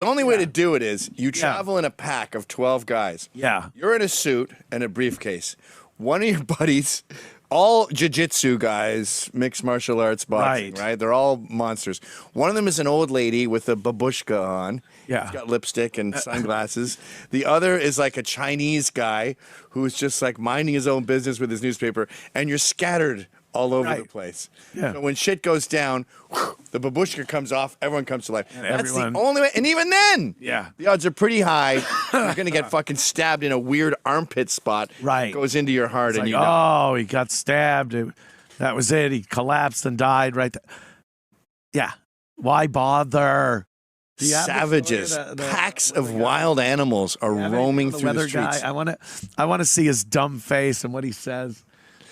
The only way to do it is you travel in a pack of 12 guys. Yeah. You're in a suit and a briefcase. One of your buddies, all jiu-jitsu guys, mixed martial arts boxing, right? They're all monsters. One of them is an old lady with a babushka on. Yeah. He's got lipstick and sunglasses. The other is like a Chinese guy who's just like minding his own business with his newspaper. And you're scattered all over the place. Yeah. So when shit goes down, the babushka comes off, everyone comes to life. And That's everyone- the only way. And even then, Yeah. the odds are pretty high. You're going to get fucking stabbed in a weird armpit spot. Right. That goes into your heart It's and like, you die. oh, he got stabbed. That was it. He collapsed and died right there. Yeah. Why bother? Do you have the Savages, story, the packs of wild animals are roaming the through the weather streets. guy? I want to see his dumb face and what he says.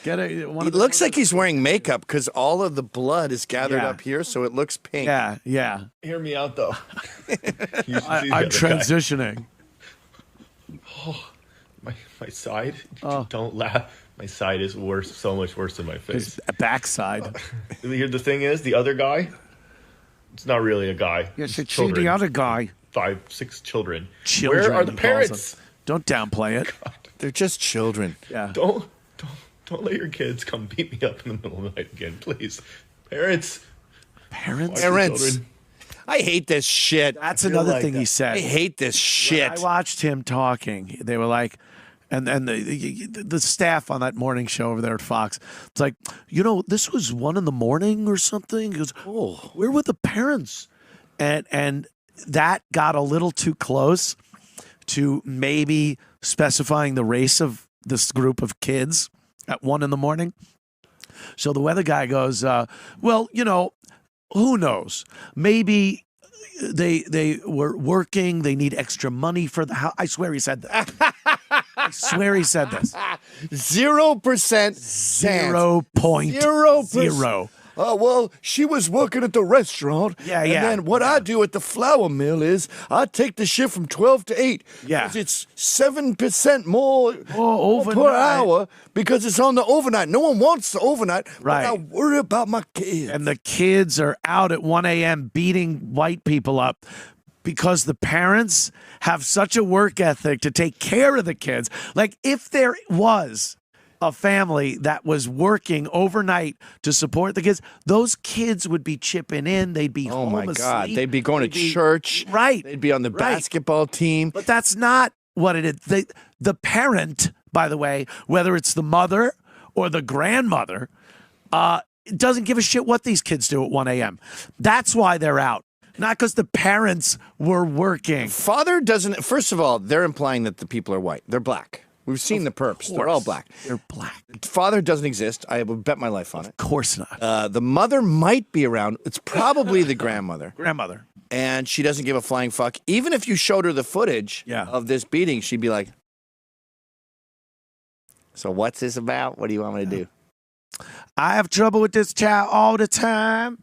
It looks like he's wearing makeup because all of the blood is gathered up here, so it looks pink. Yeah, yeah. Hear me out, though. I'm transitioning. Oh, my side. Don't laugh. My side is worse, so much worse than my face. His backside. Here, the thing is, the other guy, it's not really a guy. You It's should see children. the other guy. 5, 6 children. Children, Where are the he calls parents? them. Don't downplay it. They're just children. Yeah. Don't let your kids come beat me up in the middle of the night again, please. Parents. Parents? Parents. I hate this shit. That's another thing he said. I hate this shit. When I watched him talking. They were like, and the staff on that morning show over there at Fox, it's like, this was 1 a.m. or something. He goes, oh, where were the parents? And that got a little too close to maybe specifying the race of this group of kids at 1 a.m. So the weather guy goes, well, who knows? Maybe they were working. They need extra money for the house. I swear he said that. I swear he said this. 0% 0.0. Oh, well, she was working at the restaurant. Yeah, and yeah. then what I do at the flour mill is I take the shift from 12 to 8. Yeah. 'Cause it's 7% more per overnight. hour because it's on the overnight. No one wants the overnight. Right. But I worry about my kids. And the kids are out at 1 a.m. beating white people up because the parents have such a work ethic to take care of the kids. Like, if there was a family that was working overnight to support the kids, those kids would be chipping in. They'd be Oh, home my God. asleep. They'd be going to church. Right. They'd be on the basketball team. But that's not what it is. The parent, by the way, whether it's the mother or the grandmother, doesn't give a shit what these kids do at 1 a.m. That's why they're out. Not because the parents were working. Father doesn't. First of all, they're implying that the people are white. They're black. We've seen the perps. They're all black. They're black. Father doesn't exist. I would bet my life on it. Of course not. The mother might be around. It's probably the grandmother. Grandmother. And she doesn't give a flying fuck. Even if you showed her the footage of this beating, she'd be like, so what's this about? What do you want me to do? I have trouble with this child all the time.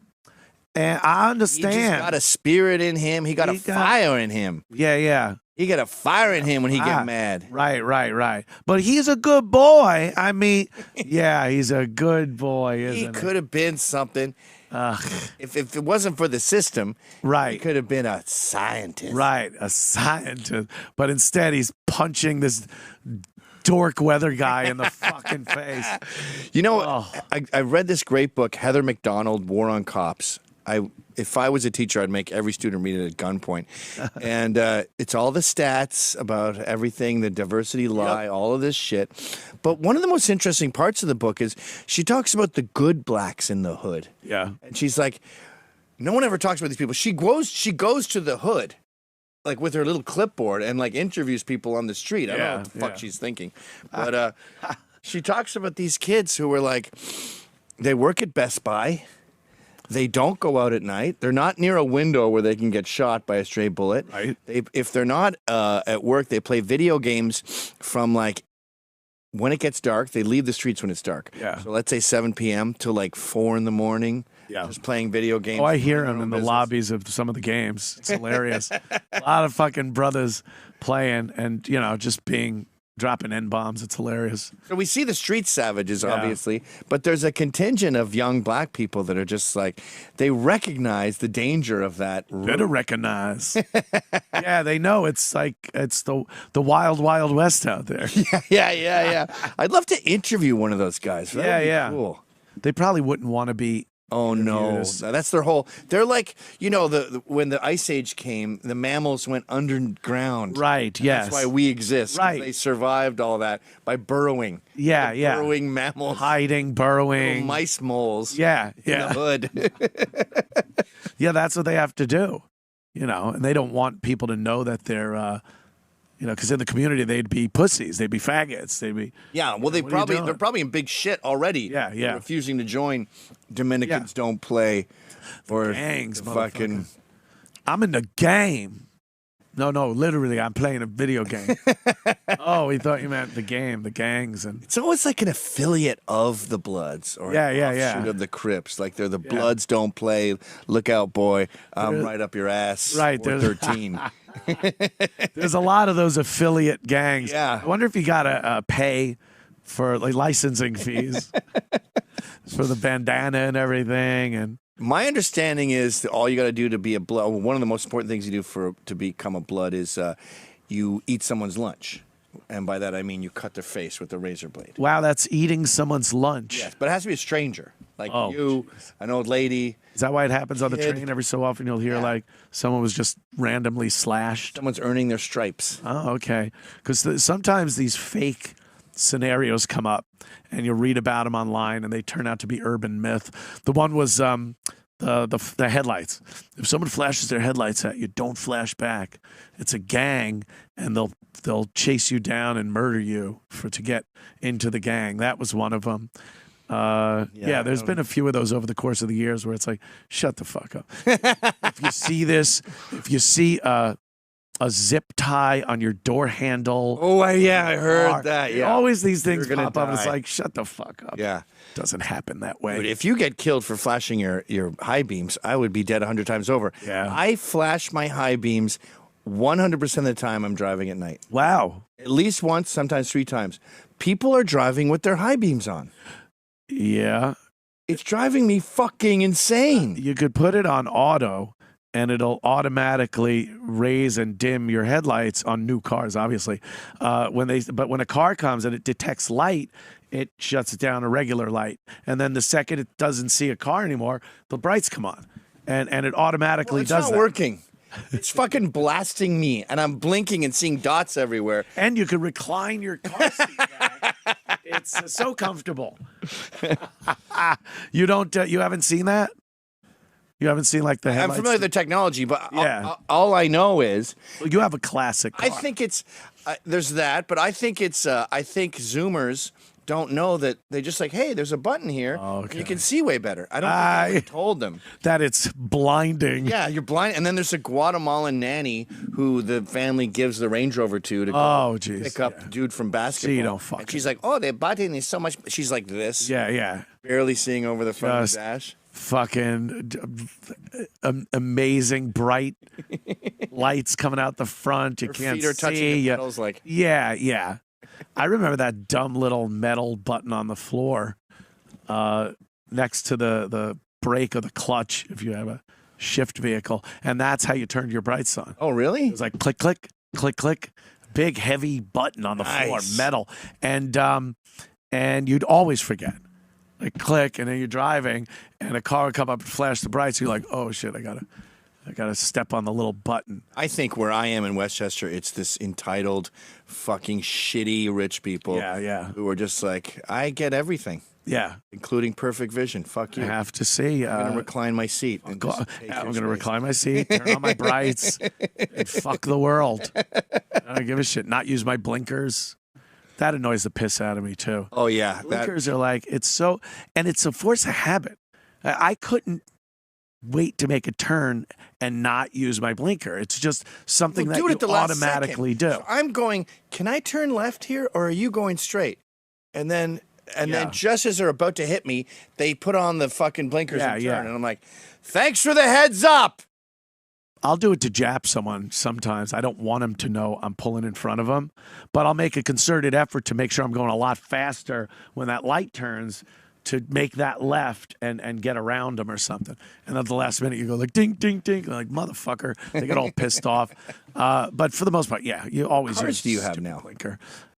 And I He understand. just got a spirit in him. He got a fire in him. Yeah, yeah. He got a fire in him when he get mad. Right. But he's a good boy. I mean, yeah, he's a good boy, isn't he? He could have been something. If it wasn't for the system, he could have been a scientist. Right, a scientist. But instead, he's punching this dork weather guy in the fucking face. You know, I read this great book, Heather McDonald, War on Cops. If I was a teacher, I'd make every student read it at gunpoint. And it's all the stats about everything, the diversity lie, all of this shit. But one of the most interesting parts of the book is she talks about the good blacks in the hood. Yeah. And she's like, no one ever talks about these people. She goes to the hood, like with her little clipboard and like interviews people on the street. I don't know what the fuck she's thinking. But she talks about these kids who were like, they work at Best Buy. They don't go out at night. They're not near a window where they can get shot by a stray bullet. Right. If they're not at work, they play video games from like when it gets dark. They leave the streets when it's dark. Yeah. So let's say 7 p.m. to like 4 in the morning. Yeah. Just playing video games. Oh, I hear him in the lobbies of some of the games. It's hilarious. A lot of fucking brothers playing and, just dropping N-bombs. It's hilarious. So we see the street savages, obviously, but there's a contingent of young black people that are just like, they recognize the danger of that. Better recognize. Yeah, they know it's like it's the wild, wild west out there. Yeah. I'd love to interview one of those guys. That would be cool. They probably wouldn't want to be. Oh no, that's their whole. They're like, the when the Ice Age came, the mammals went underground. Right. Yes. That's why we exist. Right. They survived all that by burrowing. Yeah. Burrowing mammals. Hiding, burrowing. Little mice moles. Yeah. In the hood. Yeah, that's what they have to do. And they don't want people to know that they're. Because in the community they'd be pussies, they'd be faggots, they'd be. Yeah, well, they're probably in big shit already. Yeah. They're refusing to join. Dominicans don't play, or gangs, fucking. I'm in the game. No, literally, I'm playing a video game. Oh, we thought you meant the game, the gangs, and it's always like an affiliate of the Bloods, or offshoot of the Crips. Like they're the Bloods don't play. Look out, boy! I'm right up your ass. Right, there's 13. There's a lot of those affiliate gangs. Yeah. I wonder if you got to pay for like licensing fees for the bandana and everything. And my understanding is that all you got to do to be a Blood, one of the most important things you do to become a Blood is you eat someone's lunch. And by that, I mean you cut their face with a razor blade. Wow, that's eating someone's lunch. Yes, but it has to be a stranger. Like geez. an old lady. Is that why it happens on the train? Every so often you'll hear like someone was just randomly slashed. Someone's earning their stripes. Oh, okay. Because sometimes these fake scenarios come up and you'll read about them online and they turn out to be urban myth. The one was the headlights. If someone flashes their headlights at you, don't flash back. It's a gang and they'll chase you down and murder you to get into the gang. That was one of them. There's been a few of those over the course of the years where it's like, shut the fuck up. If you see this, if you see a zip tie on your door handle. Oh, I heard that. Yeah. Always these things pop up. And it's like, shut the fuck up. Yeah. Doesn't happen that way. Dude, if you get killed for flashing your high beams, I would be dead 100 times over. Yeah. I flash my high beams 100% of the time I'm driving at night. Wow. At least once, sometimes 3 times. People are driving with their high beams on. Yeah. It's driving me fucking insane. You could put it on auto and it'll automatically raise and dim your headlights on new cars, obviously. But when a car comes and it detects light, it shuts it down a regular light. And then the second it doesn't see a car anymore, the brights come on. And it automatically does that. It's not working. It's fucking blasting me, and I'm blinking and seeing dots everywhere. And you can recline your car seat back. It's so comfortable. You haven't seen that? You haven't seen like the headlights? I'm familiar with the technology, but all I know is... Well, you have a classic car. I think it's... there's that, but I think it's... I think Zoomers don't know that they just like, hey, there's a button here. Oh, okay. You can see way better. I don't think I told them. That it's blinding. Yeah, you're blind. And then there's a Guatemalan nanny who the family gives the Range Rover to pick up dude from basketball. So you don't fuck. And she's like, oh, the button is so much... She's like this. Yeah. Barely seeing over the front of the dash. Fucking amazing bright lights coming out the front. You can't feet are see. Touching the pedals, like. Yeah. I remember that dumb little metal button on the floor next to the brake or the clutch if you have a shift vehicle, and that's how you turned your brights on. Oh, really? It was like click, click, click, click. Big heavy button on the floor, metal, and you'd always forget. Like click, and then you're driving, and a car would come up and flash the brights. You're like, oh shit, I gotta step on the little button. I think where I am in Westchester, it's this entitled, fucking shitty rich people. Yeah. Who are just like, I get everything. Yeah, including perfect vision. Fuck you. I have to see. I'm gonna recline my seat. I'm gonna recline my seat, turn on my brights, and fuck the world. I don't give a shit. Not use my blinkers. That annoys the piss out of me too. Oh yeah, blinkers are like it's a force of habit. I couldn't wait to make a turn and not use my blinker. It's just something that you automatically do. So I'm going, can I turn left here, or are you going straight? And then just as they're about to hit me, they put on the fucking blinkers and turn, and I'm like, thanks for the heads up. I'll do it to jap someone sometimes. I don't want them to know I'm pulling in front of them, but I'll make a concerted effort to make sure I'm going a lot faster when that light turns to make that left and get around them or something. And at the last minute, you go like, ding, ding, ding. Like, motherfucker. They get all pissed off. But for the most part, yeah, you always What cars use do you have stupid now? blinker.